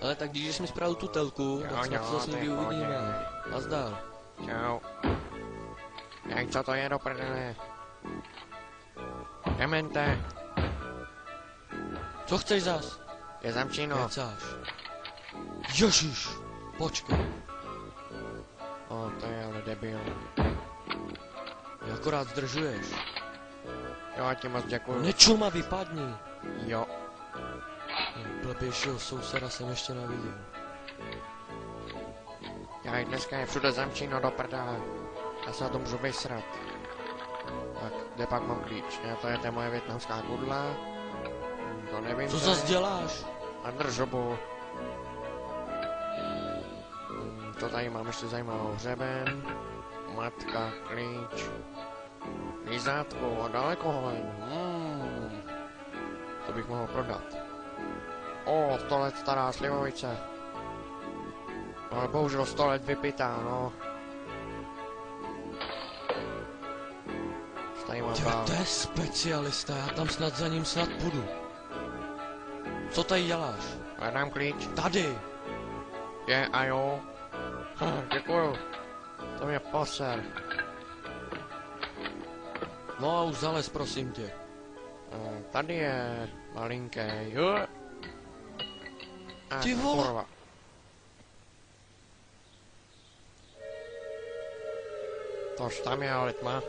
Ale tak když mi spravil tu telku, tak snad se zase někdy uvidíme. Nazdar. Čau. Jak co to je do prdele? Demente. Co chceš zas? Je zamčíno. Kecáš. Ježiš, počkej. O, to je ale debil. Ty akorát zdržuješ. Jo, ti moc děkuju. Nečuma, vypadni. Jo. Blbějšího souseda jsem ještě neviděl. Já dneska je všude zamčíno do prdele. Já se na to můžu vysrat. Tak, kde pak mám klíč? To je ta moje vietnamská kudla. To nevím. Co zas děláš? A držobu. To tady mám ještě zajímavou hřeben. Matka, klíč. Lízátko a dalekohled. To bych mohl prodat. O, 100 let stará slivovice. Ale bohužel 100 let vypitá, no. Tady mám bál. To je specialista, já tam snad za ním snad půjdu. Co tady děláš? Hledám klíč. Tady. Je, a jo. Děkuju. To mě poser. No a už zalez, prosím tě. Tady je malinký. Jo. Ty vole. Kurva. Tož tam je ale tma.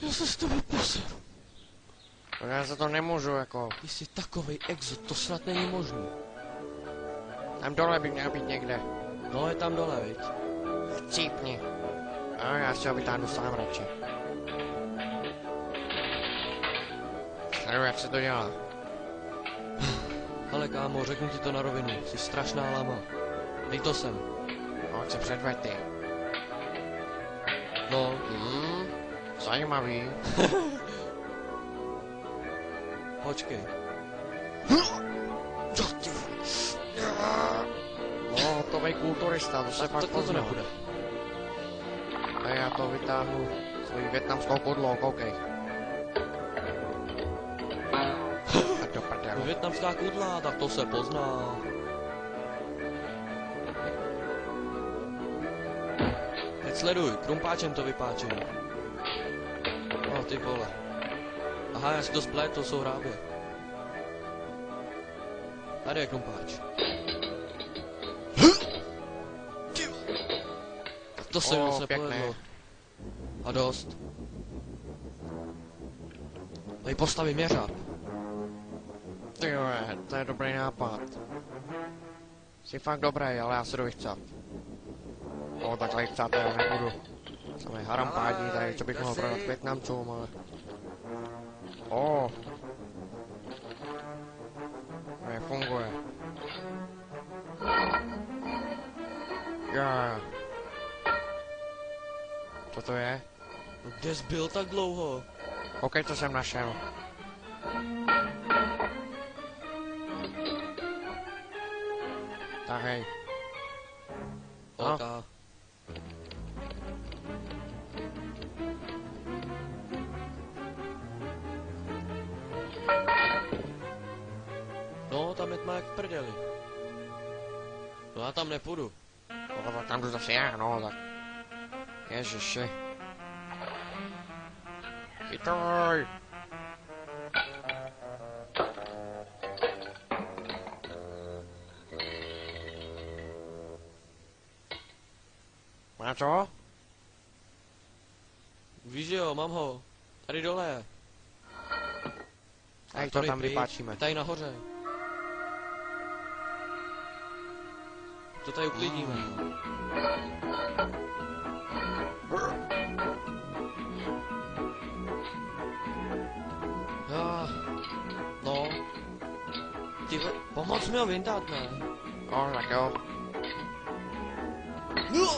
Já se s tebe poseru. Já se to nemůžu jako. Ty jsi takovej exot, to snad není možný. Tam dole by měl být někde. No je tam dole, viď? Chcípni. A já si ho vytáhnu sám radši. Sleduj, jak se to dělá. Ale kámo, řeknu ti to na rovinu, jsi strašná lama. Dej to sem. Pojď se předveď ty. No. Zajímavý. Počkej. No, to vej kulturista, to se fakt to pozná. nebude. A já to vytáhnu svojí vietnamskou kudlou, koukej. Tak do prdelu. Vietnamská kudla, tak to se pozná. Teď sleduj, krumpáčem to vypáčem. No ty vole. Aha, já si to splet, to jsou hrábě. Tady je krumpáč. Tak to se mi zase povedlo. A dost. Tady postavím měřák. Ty jo, to je dobrý nápad. Jsi fakt dobrý, ale já se jdu vychcat. O, takhle chcát já nebudu. Samé harampádí tady, co bych mohl prodat Vietnamcům, ale... O. Nefunguje. Já. Co to je? Kde jsi byl tak dlouho? OK, co jsem našel. Tak hej. OK. No, tam je tma jak v prdeli. No já tam nepůjdu. No, tak tam jdu zase já, no, tak. Ježiši. Chytoj! Má co? Víš jo, mám ho. Tady dole. Jak to tam vypáčíme? Tady nahoře. To tady uklidníme. No. Ty pomoc mi ho vyndat, ne? O, tak jo.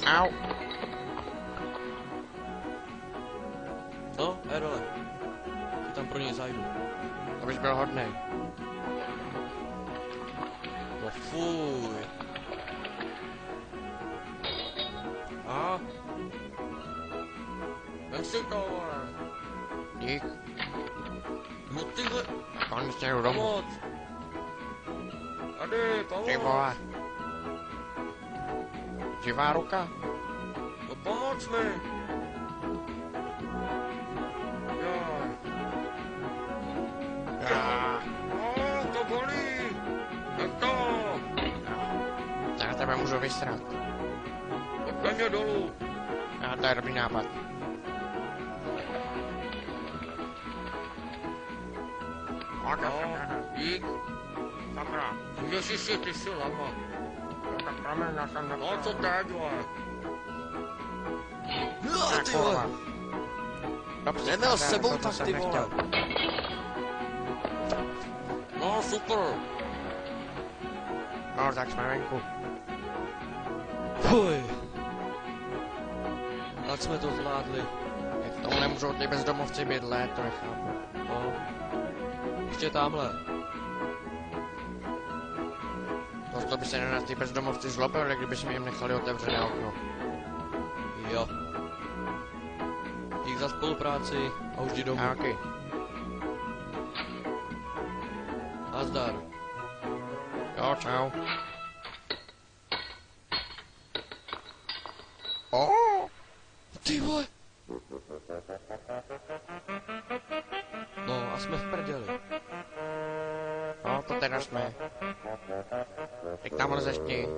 Au! No, je dole. Ty tam pro něj zajdu. To bys byl hodnej. No fuj. A? Vem si to, vole. Dík. No ty vole. Konečně jdu domů. Pomoc. Tady, Ty pomoc. vole. Živá ruka? No pomoc mi. Jo. Já. To bolí. Jak to? Já tebe můžu vysrat. Pojď mě dolů. Já, to je dobrý nápad. No, dík. Sakra. Ježiši, ty jsi lama. Tak promiň, já jsem No, co teď, vole? No, Tak, ty kurva. vole. Dobře, Neměl s tak, sebou to tak, jsem ty vole. nechtěl. No, super. No, tak jsme venku. Fuj. Jak jsme to zvládli? Jak v tom nemůžou ty bezdomovci bydlet, to nechápu. No. Ještě tamhle. To by se na nás ty bezdomovci zlobili, kdyby jsme jim nechali otevřené okno. Jo. Dík za spolupráci a už jdi domů. A okay. Nazdar. Jo, čau. O, Ty vole. No a jsme v prdeli. no, to teda jsme. Jak tam lezeš ty?